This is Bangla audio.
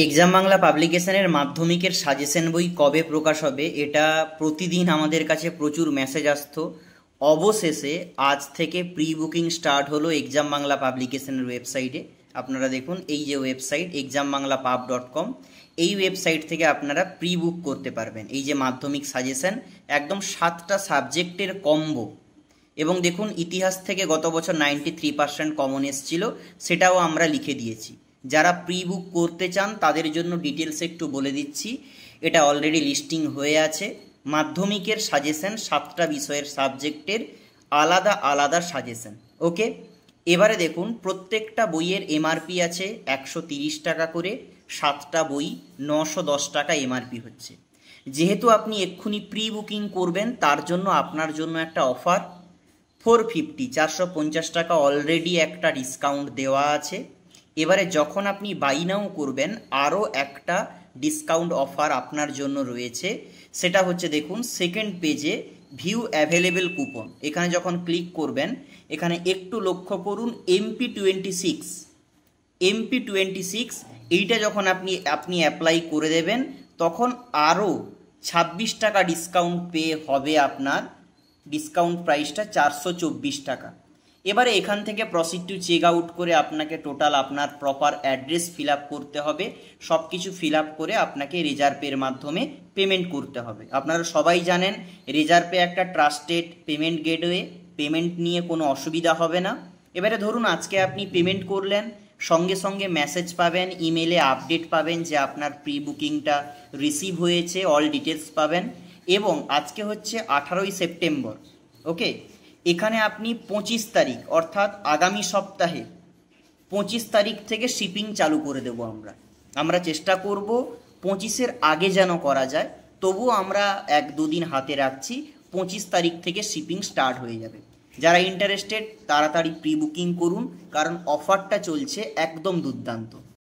এক্সাম বাংলা পাবলিকেশনের মাধ্যমিকের সাজেশন বই কবে প্রকাশ হবে এটা প্রতিদিন আমাদের কাছে প্রচুর মেসেজ আসতো। অবশেষে আজ থেকে প্রি বুকিং স্টার্ট হলো এক্সাম বাংলা পাবলিকেশনের ওয়েবসাইটে। আপনারা দেখুন, এই যে ওয়েবসাইট exambanglapub.com, এই ওয়েবসাইট থেকে আপনারা প্রি বুক করতে পারবেন। এই যে মাধ্যমিক সাজেশন, একদম 7টা সাবজেক্টের কম্বো। এবং দেখুন, ইতিহাস থেকে গত বছর 93% কমন এসেছিল, সেটাও আমরা লিখে দিয়েছি। যারা প্রি বুক করতে চান তাদের জন্য ডিটেলস একটু বলে দিচ্ছি। এটা অলরেডি লিস্টিং হয়ে আছে। মাধ্যমিকের সাজেশন 7টা বিষয়ের সাবজেক্টের আলাদা আলাদা সাজেশন। ওকে, এবারে দেখুন, প্রত্যেকটা বইয়ের এমআরপি আছে 130 টাকা করে। 7টা বই 910 টাকা এমআরপি হচ্ছে। যেহেতু আপনি এক্ষুনি প্রি বুকিং করবেন, তার জন্য আপনার জন্য একটা অফার 450 450 টাকা অলরেডি একটা ডিসকাউন্ট দেওয়া আছে। এবারে যখন আপনি বাই নাও করবেন, আরও একটা ডিসকাউন্ট অফার আপনার জন্য রয়েছে। সেটা হচ্ছে, দেখুন সেকেন্ড পেজে ভিউ অ্যাভেলেবেল কুপন, এখানে যখন ক্লিক করবেন, এখানে একটু লক্ষ্য করুন MP26 এইটা যখন আপনি অ্যাপ্লাই করে দেবেন, তখন আরও 26 টাকা ডিসকাউন্ট পেয়ে হবে আপনার। ডিসকাউন্ট প্রাইসটা 424 টাকা। এবারে এখান থেকে প্রসিড টু চেক আউট করে আপনাকে টোটাল আপনার প্রপার অ্যাড্রেস ফিল আপ করতে হবে। সব কিছু ফিল আপ করে আপনাকে রেজারপের মাধ্যমে পেমেন্ট করতে হবে। আপনারা সবাই জানেন রেজারপে একটা ট্রাস্টেড পেমেন্ট গেটওয়ে, পেমেন্ট নিয়ে কোনো অসুবিধা হবে না। এবারে ধরুন আজকে আপনি পেমেন্ট করলেন, সঙ্গে সঙ্গে মেসেজ পাবেন, ইমেলে আপডেট পাবেন যে আপনার প্রি বুকিংটা রিসিভ হয়েছে, অল ডিটেলস পাবেন। এবং আজকে হচ্ছে 18ই সেপ্টেম্বর। ওকে, এখানে আপনি 25 তারিখ অর্থাৎ আগামী সপ্তাহে 25 তারিখ থেকে শিপিং চালু করে দেব। আমরা চেষ্টা করব 25-এর আগে যেন করা যায়, তবুও আমরা 1-2 দিন হাতে রাখছি। 25 তারিখ থেকে শিপিং স্টার্ট হয়ে যাবে। যারা ইন্টারেস্টেড তাড়াতাড়ি প্রি বুকিং করুন, কারণ অফারটা চলছে একদম দুর্দান্ত।